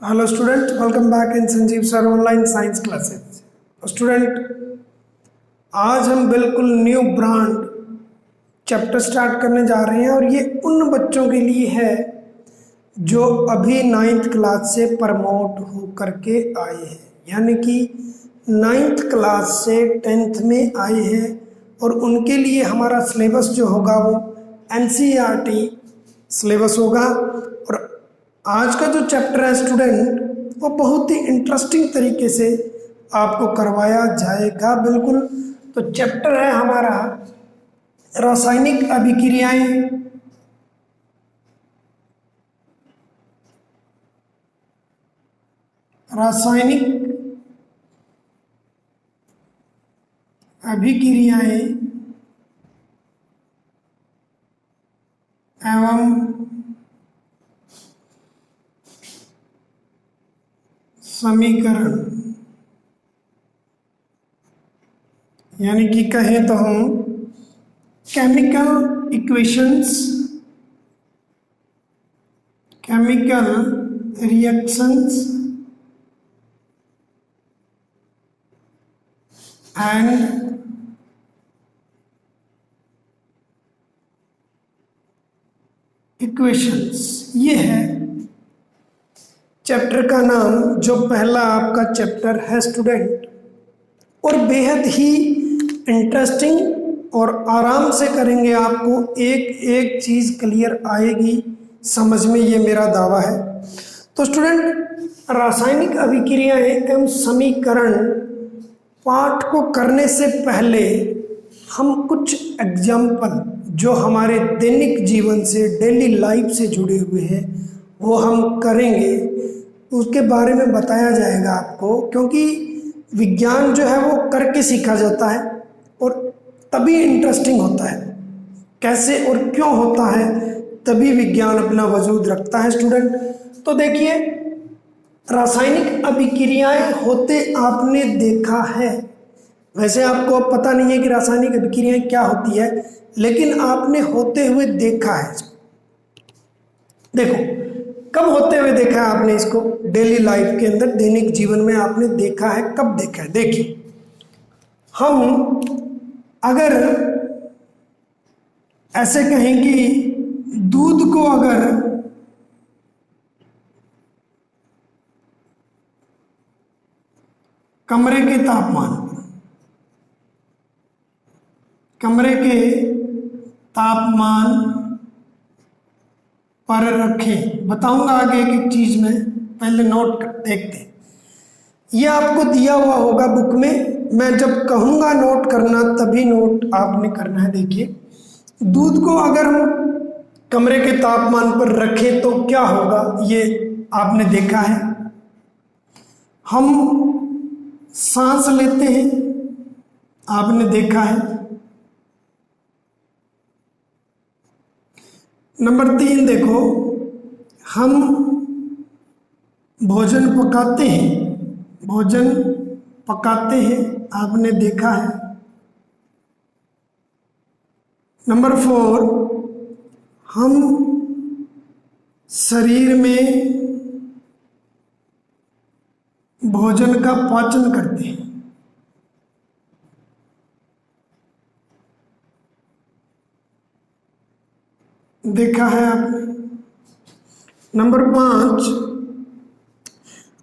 Hello student, welcome back in Sanjeev sir online science classes. Student, आज हम बिल्कुल new brand chapter start करने जा रहे हैं और ये उन बच्चों के लिए है जो अभी 9th क्लास से प्रमोट हो करके आए हैं, यानी कि 9th क्लास से 10th में आए हैं। और उनके लिए हमारा सिलेबस जो होगा वो NCERT सिलेबस होगा। और आज का जो चैप्टर है स्टूडेंट, वो बहुत ही इंटरेस्टिंग तरीके से आपको करवाया जाएगा। बिल्कुल, तो चैप्टर है हमारा रासायनिक अभिक्रियाएं। रासायनिक अभिक्रियाएं एवं समीकरण, यानी कि कहें तो हम chemical equations, chemical reactions and equations, ये है चैप्टर का नाम, जो पहला आपका चैप्टर है स्टूडेंट। और बेहद ही इंटरेस्टिंग और आराम से करेंगे, आपको एक एक चीज़ क्लियर आएगी समझ में, ये मेरा दावा है। तो स्टूडेंट, रासायनिक अभिक्रियाएं एवं समीकरण पाठ को करने से पहले हम कुछ एग्जाम्पल जो हमारे दैनिक जीवन से, डेली लाइफ से जुड़े हुए हैं, वो हम करेंगे। उसके बारे में बताया जाएगा आपको, क्योंकि विज्ञान जो है वो करके सीखा जाता है और तभी इंटरेस्टिंग होता है। कैसे और क्यों होता है, तभी विज्ञान अपना वजूद रखता है स्टूडेंट। तो देखिए, रासायनिक अभिक्रियाएं होते आपने देखा है। वैसे आपको अब पता नहीं है कि रासायनिक अभिक्रियाएं क्या होती है, लेकिन आपने होते हुए देखा है। देखो, कब होते हुए देखा है आपने इसको? डेली लाइफ के अंदर, दैनिक जीवन में आपने देखा है। कब देखा है? देखिए, हम अगर ऐसे कहें कि दूध को अगर कमरे के तापमान पर रखें, बताऊंगा आगे एक एक चीज में, पहले नोट देखते हैं। ये आपको दिया हुआ होगा बुक में, मैं जब कहूंगा नोट करना तभी नोट आपने करना है। देखिए, दूध को अगर हम कमरे के तापमान पर रखें तो क्या होगा, ये आपने देखा है। हम सांस लेते हैं, आपने देखा है। नंबर 3 देखो, हम भोजन पकाते हैं, आपने देखा है। नंबर 4, हम शरीर में भोजन का पाचन करते हैं, देखा है आपने। नंबर 5,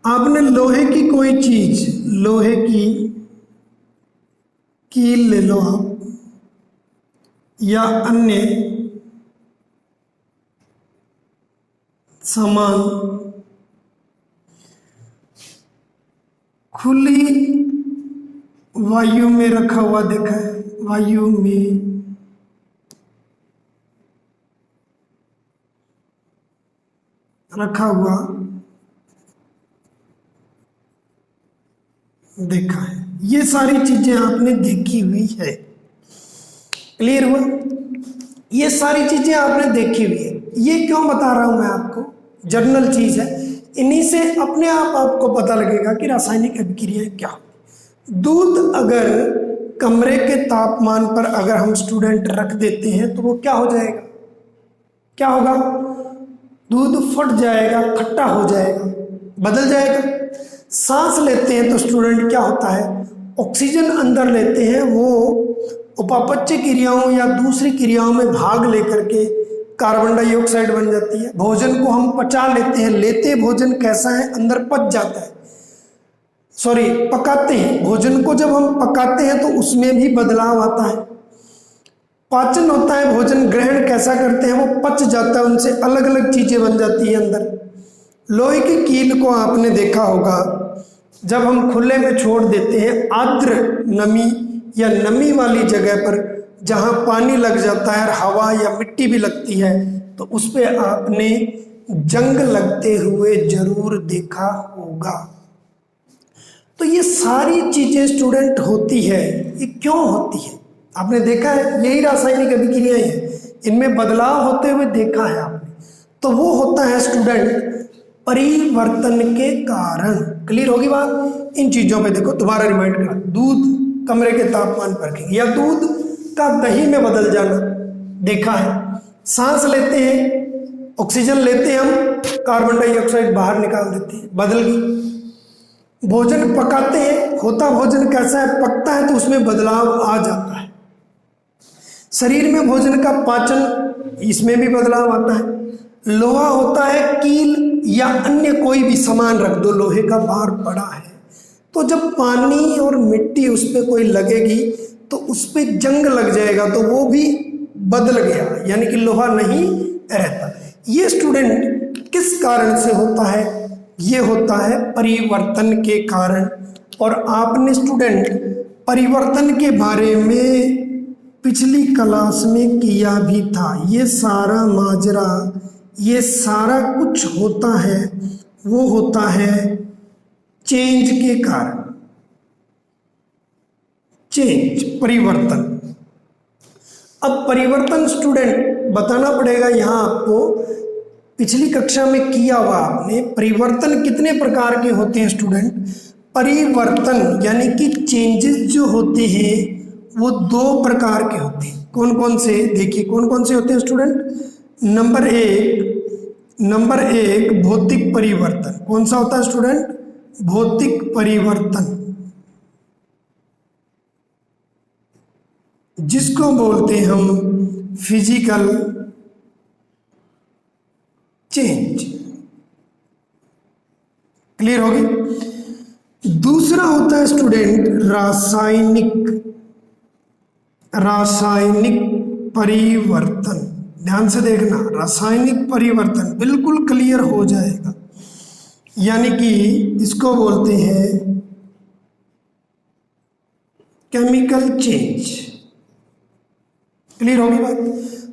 आपने लोहे की कोई चीज, लोहे की कील ले लो आप, या अन्य सामान खुली वायु में रखा हुआ देखा है, वायु में रखा हुआ देखा है। ये सारी चीजें आपने देखी हुई है। क्लियर हुआ? ये सारी चीजें आपने देखी हुई है। ये क्यों बता रहा हूं मैं आपको? जर्नल चीज है, इन्हीं से अपने आप आपको पता लगेगा कि रासायनिक अभिक्रियाएं क्या होती। दूध अगर कमरे के तापमान पर अगर हम स्टूडेंट रख देते हैं तो वो क्या हो जाएगा? क्या होगा? दूध फट जाएगा, खट्टा हो जाएगा। बदल जाएगा। सांस लेते हैं तो स्टूडेंट क्या होता है, ऑक्सीजन अंदर लेते हैं, वो उपापचय क्रियाओं या दूसरी क्रियाओं में भाग लेकर के कार्बन डाइऑक्साइड बन जाती है। भोजन को हम पचा लेते हैं, लेते भोजन कैसा है, अंदर पच जाता है, सॉरी पकाते हैं भोजन को, जब हम पकाते हैं तो उसमें भी बदलाव आता है। पाचन होता है, भोजन ग्रहण कैसा करते हैं, वो पच जाता है, उनसे अलग अलग चीजें बन जाती है अंदर। लोहे की कील को आपने देखा होगा, जब हम खुले में छोड़ देते हैं आर्द्र नमी या नमी वाली जगह पर जहां पानी लग जाता है और हवा या मिट्टी भी लगती है, तो उस पे आपने जंग लगते हुए जरूर देखा होगा। तो ये सारी चीजें स्टूडेंट होती है, ये क्यों होती है आपने देखा है, यही रासायनिक अभिक्रियाएं हैं, इनमें बदलाव होते हुए देखा है आपने। तो वो होता है स्टूडेंट परिवर्तन के कारण। क्लियर होगी बात। इन चीजों पे देखो, दोबारा रिमाइंड करा, दूध कमरे के तापमान पर रखेंगे या दूध का दही में बदल जाना देखा है। सांस लेते हैं, ऑक्सीजन लेते हैं हम, कार्बन डाइऑक्साइड बाहर निकाल देते हैं, बदल गई। भोजन पकाते हैं, होता भोजन कैसा है, पकता है तो उसमें बदलाव आ जाता है। शरीर में भोजन का पाचन, इसमें भी बदलाव आता है। लोहा होता है, कील या अन्य कोई भी सामान रख दो, लोहे का भार पड़ा है, तो जब पानी और मिट्टी उस पर कोई लगेगी तो उस पर जंग लग जाएगा, तो वो भी बदल गया, यानी कि लोहा नहीं रहता। ये स्टूडेंट किस कारण से होता है, ये होता है परिवर्तन के कारण। और आपने स्टूडेंट परिवर्तन के बारे में पिछली क्लास में किया भी था। ये सारा माजरा, ये सारा कुछ होता है, वो होता है चेंज के कारण। चेंज, परिवर्तन। अब परिवर्तन स्टूडेंट बताना पड़ेगा यहाँ आपको, पिछली कक्षा में किया हुआ आपने। परिवर्तन कितने प्रकार के होते हैं स्टूडेंट? परिवर्तन यानी कि चेंजेस जो होते हैं वो दो प्रकार के होते हैं। कौन कौन से, देखिए कौन कौन से होते हैं स्टूडेंट। नंबर एक भौतिक परिवर्तन। कौन सा होता है स्टूडेंट? भौतिक परिवर्तन, जिसको बोलते हैं हम फिजिकल चेंज। क्लियर हो गई। दूसरा होता है स्टूडेंट रासायनिक परिवर्तन। ध्यान से देखना, रासायनिक परिवर्तन बिल्कुल क्लियर हो जाएगा, यानी कि इसको बोलते हैं केमिकल चेंज। क्लियर होगी बात।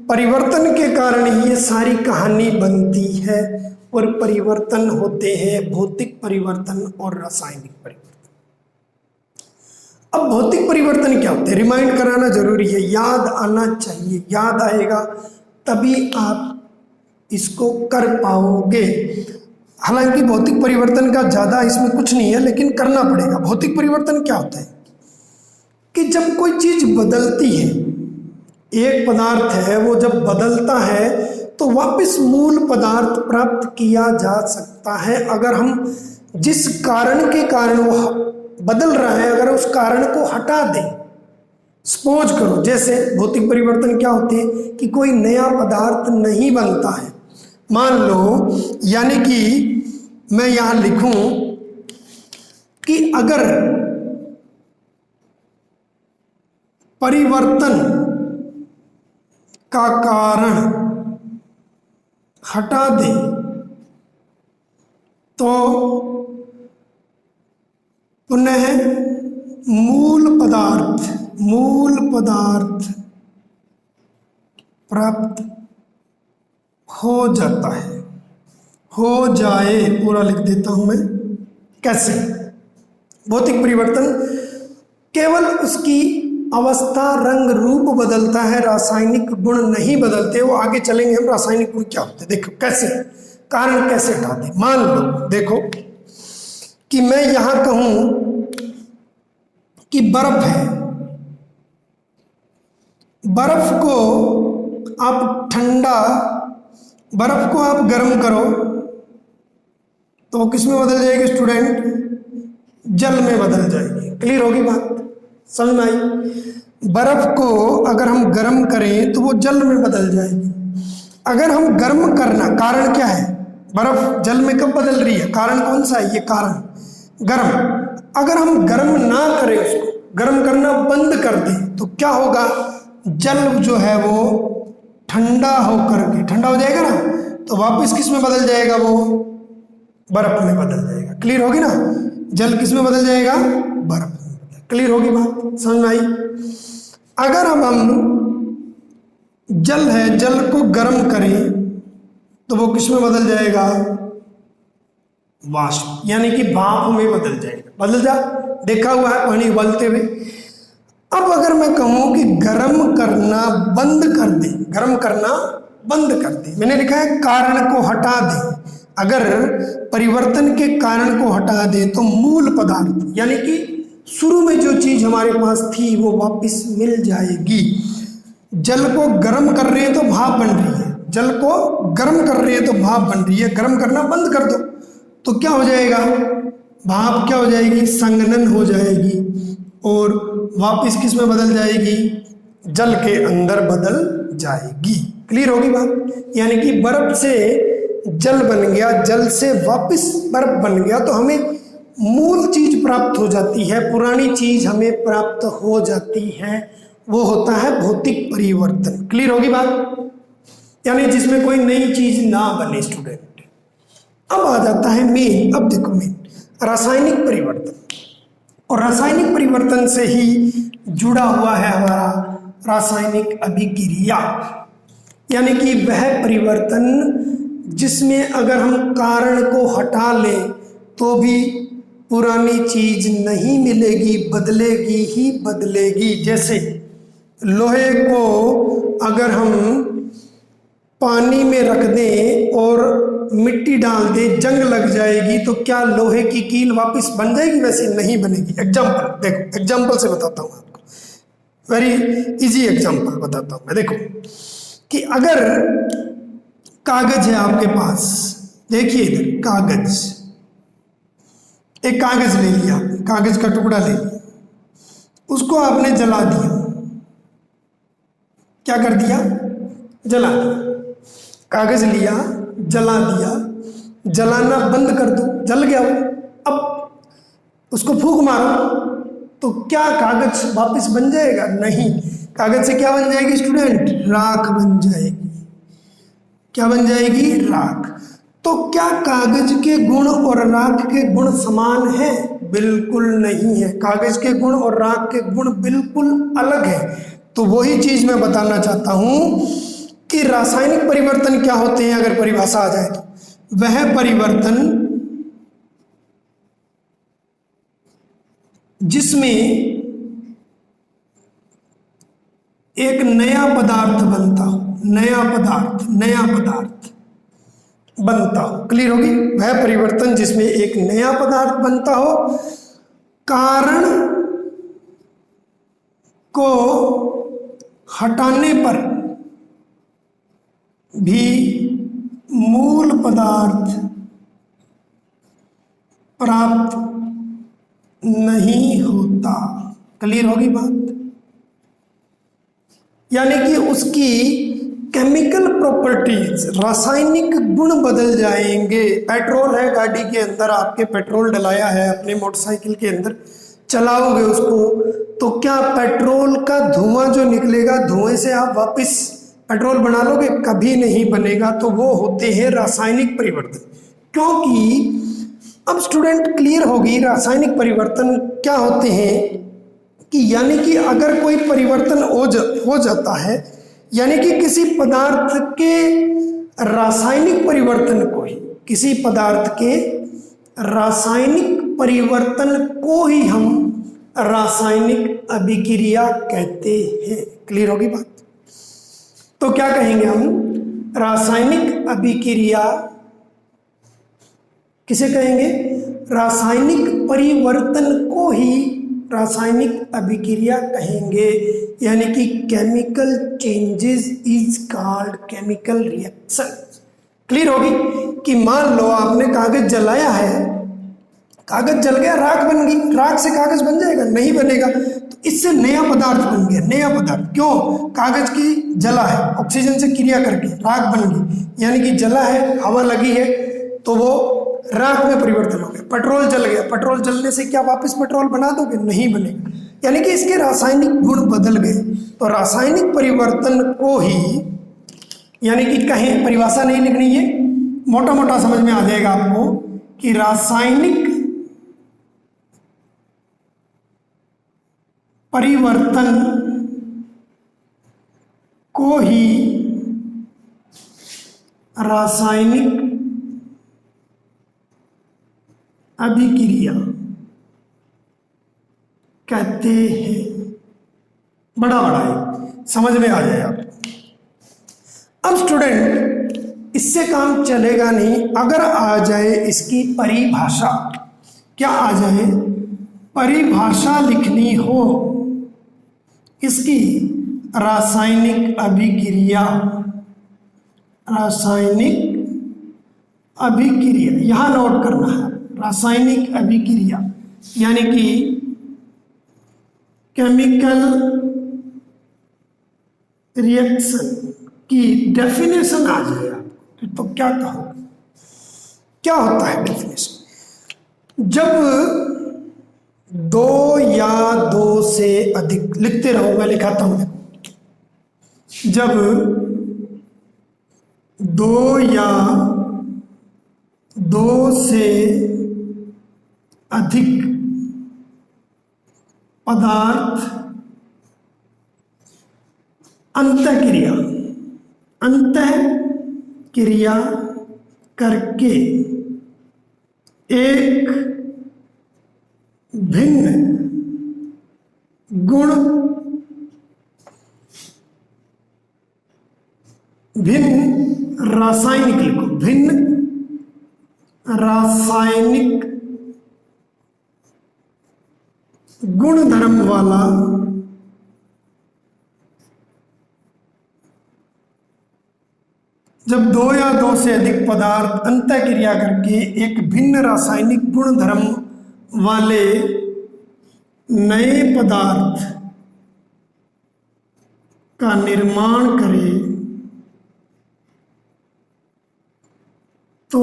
परिवर्तन के कारण ही ये सारी कहानी बनती है, और परिवर्तन होते हैं भौतिक परिवर्तन और रासायनिक परिवर्तन। अब भौतिक परिवर्तन क्या होते हैं, रिमाइंड कराना जरूरी है, याद आना चाहिए, याद आएगा तभी आप इसको कर पाओगे। हालांकि भौतिक परिवर्तन का ज्यादा इसमें कुछ नहीं है, लेकिन करना पड़ेगा। भौतिक परिवर्तन क्या होता है कि जब कोई चीज बदलती है, एक पदार्थ है वो जब बदलता है तो वापस मूल पदार्थ प्राप्त किया जा सकता है, अगर हम जिस कारण के कारण वो बदल रहा है अगर उस कारण को हटा दें। सपोज करो, जैसे भौतिक परिवर्तन क्या होते हैं कि कोई नया पदार्थ नहीं बनता है, मान लो, यानी कि मैं यहां लिखूं कि अगर परिवर्तन का कारण हटा दें तो पुनः मूल पदार्थ प्राप्त हो जाता है, हो जाए, पूरा लिख देता हूं मैं। कैसे? भौतिक परिवर्तन केवल उसकी अवस्था, रंग, रूप बदलता है, रासायनिक गुण नहीं बदलते। वो आगे चलेंगे हम, रासायनिक गुण क्या होते हैं। देखो कैसे, कारण कैसे हटाते। मान लो देखो कि मैं यहां कहूं कि बर्फ है, बर्फ को आप ठंडा, बर्फ को आप गर्म करो तो वो किस में बदल जाएगी स्टूडेंट? जल में बदल जाएगी। क्लियर होगी बात? समझ में आई? बर्फ को अगर हम गर्म करें तो वो जल में बदल जाएगी। अगर हम गर्म करना, कारण क्या है? बर्फ जल में कब बदल रही है? कारण कौन सा है? ये कारण गर्म। अगर हम गर्म ना करें, उसको गर्म करना बंद कर दें, तो क्या होगा? जल जो है वो ठंडा होकर के ठंडा हो जाएगा ना, तो वापस किस में बदल जाएगा? वो बर्फ में बदल जाएगा। क्लियर होगी ना? जल किस में बदल जाएगा? बर्फ में। क्लियर होगी बात? समझ में आई? अगर अब हम जल है, जल को गर्म करें तो वो किस में बदल जाएगा? वाष्प, यानी कि भाप में बदल जाएगा। बदल जा, देखा हुआ है पानी उबलते हुए। अब अगर मैं कहूं कि गर्म करना बंद कर दे, गर्म करना बंद कर दे, मैंने लिखा है कारण को हटा दे। अगर परिवर्तन के कारण को हटा दे तो मूल पदार्थ, यानी कि शुरू में जो चीज हमारे पास थी वो वापस मिल जाएगी। जल को गर्म कर रहे हैं तो भाप बन रही है, जल को गर्म कर रहे हैं तो भाप बन रही है। गर्म करना बंद कर दो तो क्या हो जाएगा? भाप क्या हो जाएगी? संघनन हो जाएगी और वापस किस में बदल जाएगी? जल के अंदर बदल जाएगी। क्लियर होगी बात? यानी कि बर्फ से जल बन गया, जल से वापस बर्फ बन गया, तो हमें मूल चीज प्राप्त हो जाती है, पुरानी चीज हमें प्राप्त हो जाती है। वो होता है भौतिक परिवर्तन। क्लियर होगी बात? यानी जिसमें कोई नई चीज ना बने स्टूडेंट। अब आ जाता है मेन, अब देखो मेन रासायनिक परिवर्तन। और रासायनिक परिवर्तन से ही जुड़ा हुआ है हमारा रासायनिक अभिक्रिया, यानी कि वह परिवर्तन जिसमें अगर हम कारण को हटा लें तो भी पुरानी चीज नहीं मिलेगी, बदलेगी ही बदलेगी। जैसे लोहे को अगर हम पानी में रख दें और मिट्टी डाल दें, जंग लग जाएगी, तो क्या लोहे की कील वापस बन जाएगी? वैसे नहीं बनेगी। एग्जाम्पल देखो, एग्जाम्पल से बताता हूँ आपको, वेरी इजी एग्जाम्पल बताता हूँ मैं। देखो कि अगर कागज है आपके पास, देखिए इधर कागज, एक कागज ले लिया, कागज का टुकड़ा ले लिया, उसको आपने जला दिया। क्या कर दिया? जला दिया। कागज लिया, जला दिया, जलाना बंद कर दो, जल गया वो। अब उसको फूंक मारो तो क्या कागज वापस बन जाएगा? नहीं। कागज से क्या बन जाएगी स्टूडेंट? राख बन जाएगी। क्या बन जाएगी? राख। तो क्या कागज के गुण और राख के गुण समान हैं? बिल्कुल नहीं है। कागज के गुण और राख के गुण बिल्कुल अलग है। तो वही चीज मैं बताना चाहता हूं कि रासायनिक परिवर्तन क्या होते हैं। अगर परिभाषा आ जाए तो वह परिवर्तन जिसमें एक नया पदार्थ बनता हो, नया पदार्थ बनता हो। क्लियर होगी? वह परिवर्तन जिसमें एक नया पदार्थ बनता हो, कारण को हटाने पर भी मूल पदार्थ प्राप्त नहीं होता। क्लियर होगी बात? यानी कि उसकी केमिकल प्रॉपर्टीज, रासायनिक गुण बदल जाएंगे। पेट्रोल है गाड़ी के अंदर, आपके पेट्रोल डलाया है अपने मोटरसाइकिल के अंदर, चलाओगे उसको तो क्या पेट्रोल का धुआं जो निकलेगा, धुएं से आप वापस पेट्रोल बना लोगे? कभी नहीं बनेगा। तो वो होते हैं रासायनिक परिवर्तन। क्योंकि अब स्टूडेंट क्लियर होगी रासायनिक परिवर्तन क्या होते हैं कि यानी कि अगर कोई परिवर्तन हो जाता है, यानी कि किसी पदार्थ के रासायनिक परिवर्तन को ही, किसी पदार्थ के रासायनिक परिवर्तन को ही हम रासायनिक अभिक्रिया कहते हैं। क्लियर होगी बात? तो क्या कहेंगे हम? रासायनिक अभिक्रिया किसे कहेंगे? रासायनिक परिवर्तन को ही रासायनिक अभिक्रिया कहेंगे। यानी कि chemical changes is called chemical reaction. Clear होगी कि मान लो आपने कागज जलाया है, कागज जल गया, राख बन गई, राख से कागज बन जाएगा? नहीं बनेगा। तो इससे नया पदार्थ बन गया, नया पदार्थ। क्यों? कागज की जला है, ऑक्सीजन से क्रिया करके राख बन गई, यानी कि जला है, हवा लगी है तो वो राख में परिवर्तन हो गया। पेट्रोल जल गया, पेट्रोल जलने से क्या वापस पेट्रोल बना दोगे? नहीं बनेगा, यानी कि इसके रासायनिक गुण बदल गए। तो रासायनिक परिवर्तन को ही, यानी कि कहीं परिभाषा नहीं लिखनी है, मोटा मोटा समझ में आ जाएगा आपको कि रासायनिक परिवर्तन को ही रासायनिक अभिक्रिया कहते हैं। बड़ा है, समझ में आ जाए आप। अब स्टूडेंट, इससे काम चलेगा नहीं अगर आ जाए इसकी परिभाषा। क्या आ जाए? परिभाषा लिखनी हो इसकी, रासायनिक अभिक्रिया, रासायनिक अभिक्रिया यहां नोट करना है। रासायनिक अभिक्रिया यानी कि केमिकल रिएक्शन की डेफिनेशन आ जाए आपको, तो क्या कहो, क्या होता है डेफिनेशन? जब दो या दो से अधिक, लिखते रहो, मैं लिखाता हूं। जब दो या दो से अधिक पदार्थ अंतःक्रिया करके एक भिन्न गुण, भिन्न रासायनिक, लिखो भिन्न रासायनिक गुणधर्म वाला जब दो या दो से अधिक पदार्थ अंतःक्रिया करके एक भिन्न रासायनिक गुणधर्म वाले नए पदार्थ का निर्माण करे तो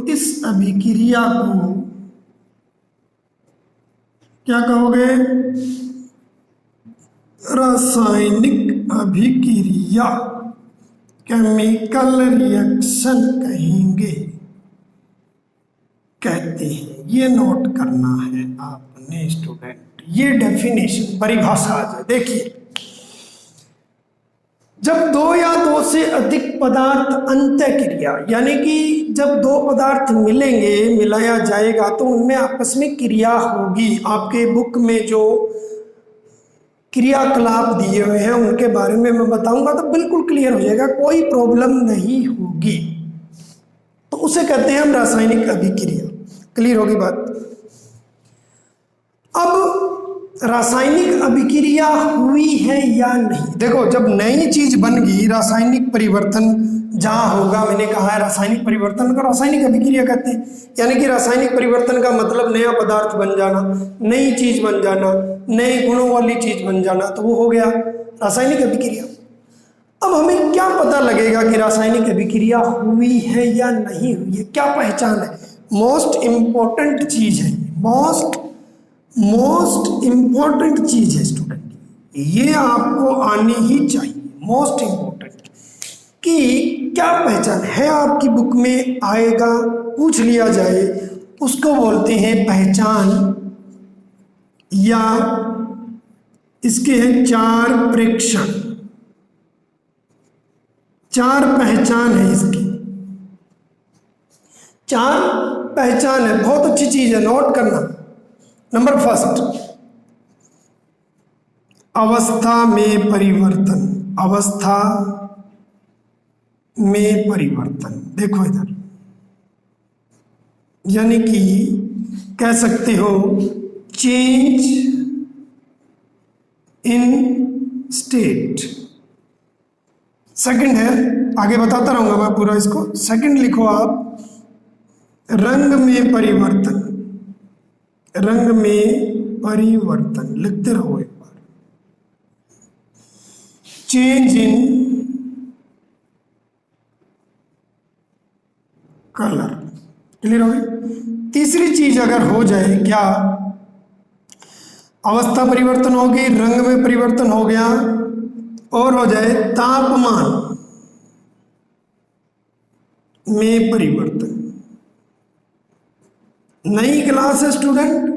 इस अभिक्रिया को क्या कहोगे? रासायनिक अभिक्रिया, केमिकल रिएक्शन कहेंगे, कहते हैं। ये नोट करना है आपने स्टूडेंट, ये डेफिनेशन, परिभाषा आ जाए। देखिए, जब दो या दो से अधिक पदार्थ अंतःक्रिया, यानी कि जब दो पदार्थ मिलेंगे, मिलाया जाएगा तो उनमें आपस में क्रिया होगी। आपके बुक में जो क्रियाकलाप दिए हुए हैं उनके बारे में मैं बताऊंगा तो बिल्कुल क्लियर हो जाएगा, कोई प्रॉब्लम नहीं होगी। तो उसे कहते हैं हम रासायनिक अभिक्रिया। क्लियर होगी बात? अब रासायनिक अभिक्रिया हुई है या नहीं? देखो, जब नई चीज बन गई, रासायनिक परिवर्तन जहां होगा, मैंने कहा है रासायनिक परिवर्तन को रासायनिक अभिक्रिया कहते हैं। यानी कि रासायनिक परिवर्तन का मतलब नया पदार्थ बन जाना, नई चीज बन जाना, नए गुणों वाली चीज बन जाना, तो वो हो गया रासायनिक अभिक्रिया। अब हमें क्या पता लगेगा कि रासायनिक अभिक्रिया हुई है या नहीं हुई है? क्या पहचान है? मोस्ट इंपॉर्टेंट चीज है, मोस्ट इंपॉर्टेंट चीज है स्टूडेंट, ये आपको आनी ही चाहिए। मोस्ट इंपॉर्टेंट कि क्या पहचान है, आपकी बुक में आएगा, पूछ लिया जाए, उसको बोलते हैं पहचान, या इसके हैं चार प्रेक्षण। चार पहचान है इसकी, चार पहचान है, बहुत अच्छी चीज है, नोट करना। नंबर फर्स्ट, अवस्था में परिवर्तन। अवस्था में परिवर्तन, देखो इधर, यानी कि कह सकते हो चेंज इन स्टेट, सेकंड है, आगे बताता रहूंगा मैं पूरा इसको। सेकंड लिखो आप, रंग में परिवर्तन, रंग में परिवर्तन लिखते रहो एक बार। चेंज इन कलर, क्लियर हो गई। तीसरी चीज अगर हो जाए, क्या, अवस्था परिवर्तन होगी, रंग में परिवर्तन हो गया, और हो जाए तापमान में परिवर्तन। नई क्लास है स्टूडेंट,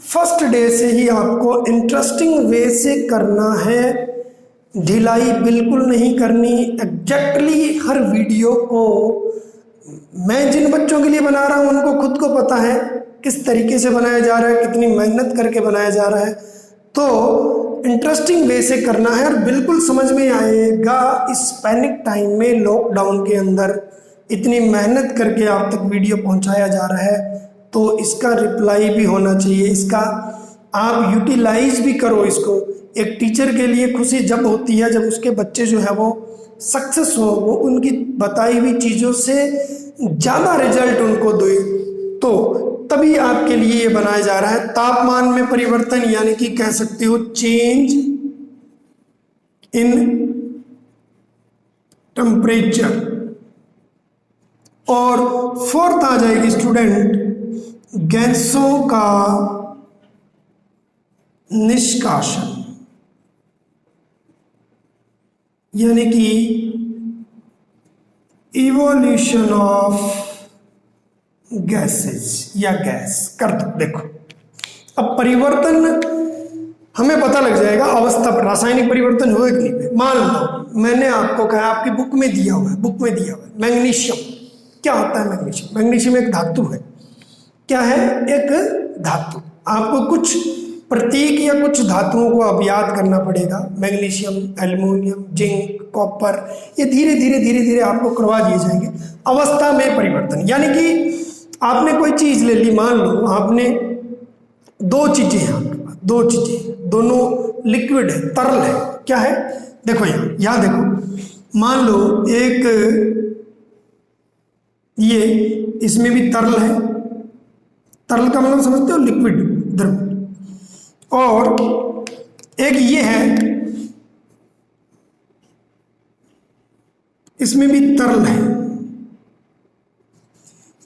फर्स्ट डे से ही आपको इंटरेस्टिंग वे से करना है, ढिलाई बिल्कुल नहीं करनी। एग्जैक्टली हर वीडियो को मैं जिन बच्चों के लिए बना रहा हूं उनको खुद को पता है किस तरीके से बनाया जा रहा है, कितनी मेहनत करके बनाया जा रहा है। तो इंटरेस्टिंग वे से करना है और बिल्कुल समझ में आएगा। इस पैनिक टाइम में, लॉकडाउन के अंदर इतनी मेहनत करके आप तक वीडियो पहुंचाया जा रहा है, तो इसका रिप्लाई भी होना चाहिए, इसका आप यूटिलाइज भी करो इसको। एक टीचर के लिए खुशी जब होती है जब उसके बच्चे जो है वो सक्सेस हो, वो उनकी बताई हुई चीज़ों से ज़्यादा रिजल्ट उनको दे, तो तभी आपके लिए ये बनाया जा रहा है। तापमान में परिवर्तन यानी कि कह सकते हो चेंज इन टेम्परेचर। और फोर्थ आ जाएगी स्टूडेंट, गैसों का निष्कासन, यानी कि इवोल्यूशन ऑफ गैसेस या गैस कर दो। देखो अब परिवर्तन हमें पता लग जाएगा, अवस्था पर रासायनिक परिवर्तन हुए कि नहीं। मान लो मैंने आपको कहा, आपकी बुक में दिया हुआ है, बुक में दिया हुआ है मैग्नीशियम। क्या होता है मैग्नीशियम? मैग्नीशियम एक धातु है। क्या है? एक धातु। आपको कुछ प्रतीक या कुछ धातुओं को अब याद करना पड़ेगा। मैग्नीशियम, एल्युमिनियम, जिंक, कॉपर, ये धीरे धीरे धीरे धीरे आपको करवा दिए जाएंगे। अवस्था में परिवर्तन यानी कि आपने कोई चीज ले ली, मान लो आपने दो चीजें हैं आपके पास, दो चीजें, दोनों लिक्विड है, तरल है। क्या है? देखो यहाँ देखो, मान लो एक ये, इसमें भी तरल है। तरल का मतलब समझते हो? लिक्विड, द्रव। और एक ये है, इसमें भी तरल है।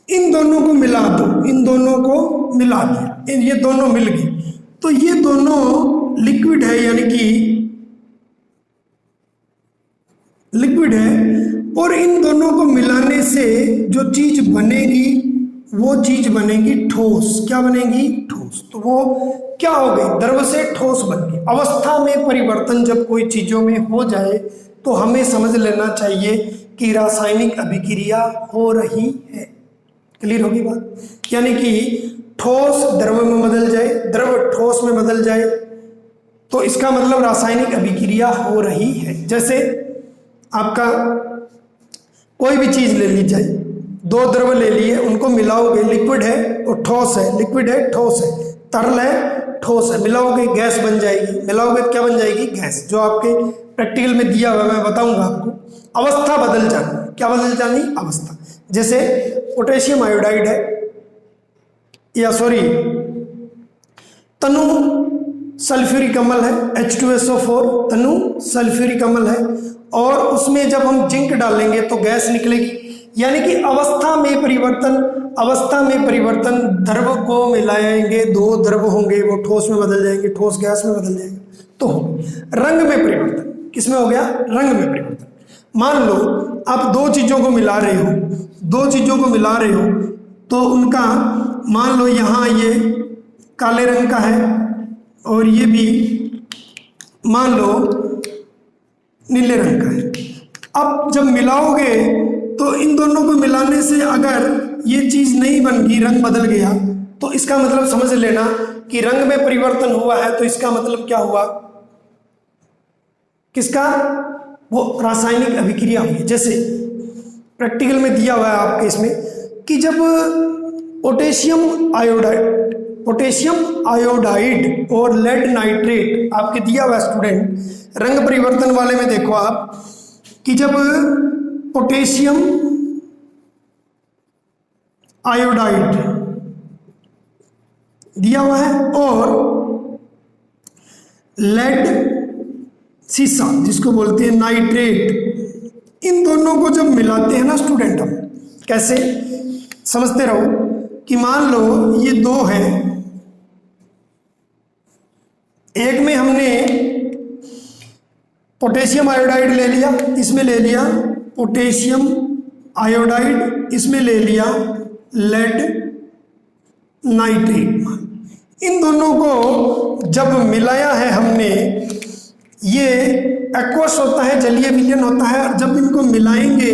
इन दोनों को मिला दो, इन दोनों को मिला दिया, ये दोनों मिल गए, तो ये दोनों लिक्विड है, यानी कि लिक्विड है। और इन दोनों को मिलाने से जो चीज बनेगी वो चीज बनेगी ठोस। क्या बनेगी? ठोस। तो वो क्या हो गई? द्रव से ठोस बन गई। अवस्था में परिवर्तन जब कोई चीजों में हो जाए तो हमें समझ लेना चाहिए कि रासायनिक अभिक्रिया हो रही है। क्लियर होगी बात? यानी कि ठोस द्रव में बदल जाए, द्रव ठोस में बदल जाए, तो इसका मतलब रासायनिक अभिक्रिया हो रही है। जैसे आपका कोई भी चीज ले ली जाए, दो द्रव ले लिए, उनको मिलाओगे, लिक्विड है और ठोस है, लिक्विड है ठोस है, तरल है ठोस है, मिलाओगे गैस बन जाएगी। मिलाओगे क्या बन जाएगी? गैस। जो आपके प्रैक्टिकल में दिया हुआ मैं बताऊंगा आपको। अवस्था बदल जानी। क्या बदल जानी? अवस्था। जैसे पोटेशियम आयोडाइड है, या सॉरी तनु सल्फ्यूरिक अम्ल है, H2SO4 तनु सल्फ्यूरिक अम्ल है, और उसमें जब हम जिंक डालेंगे तो गैस निकलेगी। यानी कि अवस्था में परिवर्तन, अवस्था में परिवर्तन, द्रव को मिलाएंगे, दो द्रव होंगे, वो ठोस में बदल जाएंगे, ठोस गैस में बदल जाएंगे। तो रंग में परिवर्तन, किसमें हो गया? रंग में परिवर्तन। मान लो आप दो चीजों को मिला रहे हो, दो चीजों को मिला रहे हो, तो उनका मान लो यहाँ ये काले रंग का है और ये भी मान लो नीले रंग का है। अब जब मिलाओगे तो इन दोनों को मिलाने से अगर ये चीज नहीं बन गई, रंग बदल गया, तो इसका मतलब समझ लेना कि रंग में परिवर्तन हुआ है। तो इसका मतलब क्या हुआ? किसका? वो रासायनिक अभिक्रिया हुई। जैसे प्रैक्टिकल में दिया हुआ है आपके इसमें कि जब पोटेशियम आयोडाइड और लेड नाइट्रेट आपके दिया हुआ स्टूडेंट, रंग परिवर्तन वाले में देखो आप कि जब पोटेशियम आयोडाइड दिया हुआ है और लेड सीसा जिसको बोलते हैं नाइट्रेट, इन दोनों को जब मिलाते हैं ना स्टूडेंट, हम कैसे समझते रहो कि मान लो ये दो हैं, एक में हमने पोटेशियम आयोडाइड ले लिया, इसमें ले लिया पोटेशियम आयोडाइड, इसमें ले लिया लेड नाइट्रेट। इन दोनों को जब मिलाया है हमने, ये एक्वस होता है, जलीय विलयन होता है, और जब इनको मिलाएंगे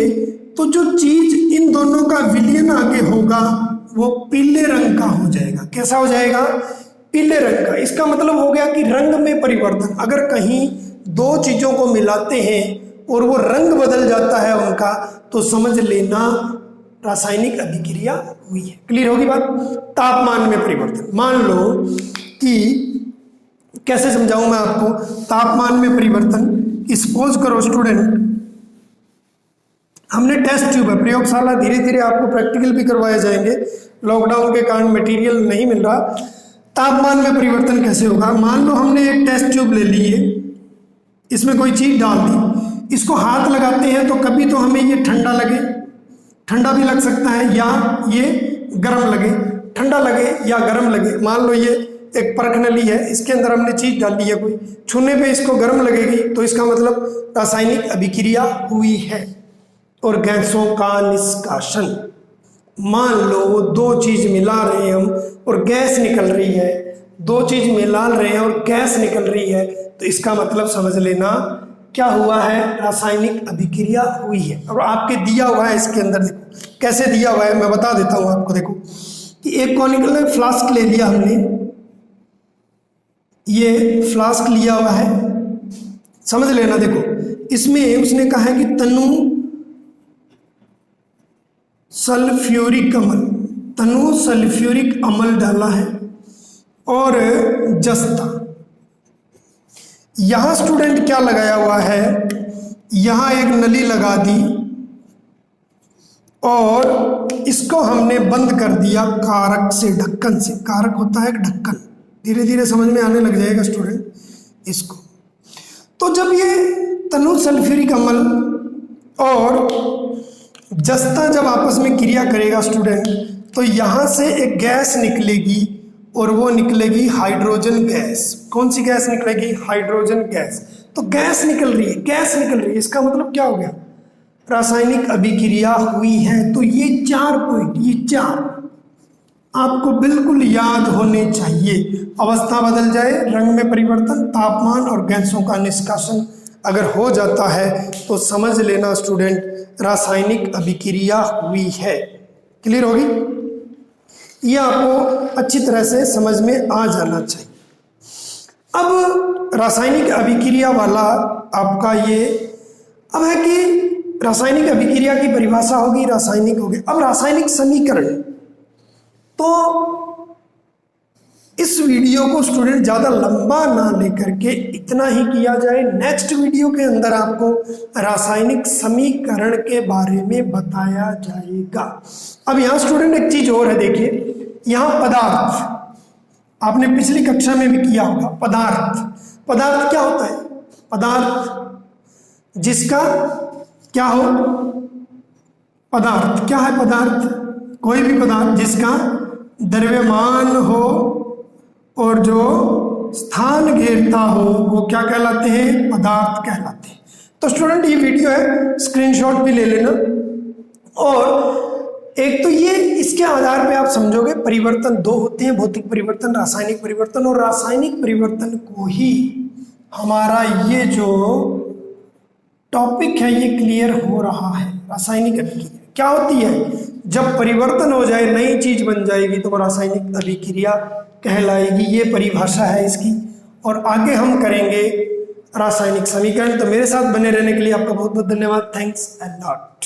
तो जो चीज इन दोनों का विलयन आगे होगा वो पीले रंग का हो जाएगा। कैसा हो जाएगा? पीले रंग का। इसका मतलब हो गया कि रंग में परिवर्तन। अगर कहीं दो चीजों को मिलाते हैं और वो रंग बदल जाता है उनका, तो समझ लेना रासायनिक अभिक्रिया हुई है। क्लियर होगी बात? तापमान में परिवर्तन, मान लो कि कैसे समझाऊं मैं आपको तापमान में परिवर्तन। सपोज करो स्टूडेंट, हमने टेस्ट ट्यूब है, प्रयोगशाला, धीरे धीरे आपको प्रैक्टिकल भी करवाए जाएंगे, लॉकडाउन के कारण मटेरियल नहीं मिल रहा। तापमान में परिवर्तन कैसे होगा? मान लो हमने एक टेस्ट ट्यूब ले ली है, इसमें कोई चीज डाल दी, इसको हाथ लगाते हैं तो कभी तो हमें ये ठंडा लगे, ठंडा भी लग सकता है, या ये गर्म लगे, ठंडा लगे या गर्म लगे। मान लो ये एक परख नली है, इसके अंदर हमने चीज डाली है कोई, छूने पे इसको गर्म लगेगी, तो इसका मतलब रासायनिक अभिक्रिया हुई है। और गैसों का निष्कासन, मान लो वो दो चीज मिला रहे हैं हम और गैस निकल रही है, दो चीज मिला रहे हैं और गैस निकल रही है, तो इसका मतलब समझ लेना क्या हुआ है? रासायनिक अभिक्रिया हुई है। और आपके दिया हुआ है इसके अंदर, देखो कैसे दिया हुआ है, मैं बता देता हूं आपको। देखो कि एक कॉनिकल फ्लास्क ले लिया हमने, ये फ्लास्क लिया हुआ है, समझ लेना। देखो इसमें उसने कहा है कि तनु सल्फ्यूरिक अम्ल, तनु सल्फ्यूरिक अम्ल डाला है और जस्ता। यहां स्टूडेंट क्या लगाया हुआ है? यहां एक नली लगा दी और इसको हमने बंद कर दिया कारक से, ढक्कन से। कारक होता है एक ढक्कन, धीरे धीरे समझ में आने लग जाएगा स्टूडेंट इसको। तो जब ये तनु सल्फ्यूरिक अम्ल और जस्ता जब आपस में क्रिया करेगा स्टूडेंट, तो यहां से एक गैस निकलेगी और वो निकलेगी हाइड्रोजन गैस। कौन सी गैस निकलेगी? Hydrogen gas. तो गैस निकल रही है, गैस निकल रही है, इसका मतलब क्या हो गया? रासायनिक अभिक्रिया हुई है। तो ये 4 पॉइंट, ये 4 आपको बिल्कुल याद होने चाहिए। अवस्था बदल जाए, रंग में परिवर्तन, तापमान और गैसों का निष्कासन अगर हो जाता है तो समझ लेना स्टूडेंट रासायनिक अभिक्रिया हुई है। क्लियर होगी? ये आपको अच्छी तरह से समझ में आ जाना चाहिए। अब रासायनिक अभिक्रिया वाला आपका ये अब है कि रासायनिक अभिक्रिया की परिभाषा होगी, रासायनिक होगी। अब रासायनिक समीकरण, तो इस वीडियो को स्टूडेंट ज़्यादा लंबा ना लेकर के इतना ही किया जाए। नेक्स्ट वीडियो के अंदर आपको रासायनिक समीकरण के बारे में बताया जाएगा। अब यहाँ स्टूडेंट एक चीज और है, देखिए यहाँ पदार्थ, आपने पिछली कक्षा में भी किया होगा। पदार्थ, पदार्थ क्या होता है? पदार्थ जिसका क्या हो? पदार्थ क्या है? पदार्थ कोई भी पदार्थ जिसका द्रव्यमान हो और जो स्थान घेरता हो वो क्या कहलाते हैं? पदार्थ कहलाते हैं। तो स्टूडेंट ये वीडियो है, स्क्रीनशॉट भी ले लेना। और एक तो ये इसके आधार पे आप समझोगे परिवर्तन 2 होते हैं, भौतिक परिवर्तन, रासायनिक परिवर्तन। और रासायनिक परिवर्तन को ही हमारा ये जो टॉपिक है ये क्लियर हो रहा है। रासायनिक अभिक्रिया क्या होती है? जब परिवर्तन हो जाए, नई चीज बन जाएगी तो वो रासायनिक अभिक्रिया कहलाएगी। ये परिभाषा है इसकी। और आगे हम करेंगे रासायनिक समीकरण। तो मेरे साथ बने रहने के लिए आपका बहुत बहुत धन्यवाद। Thanks a lot.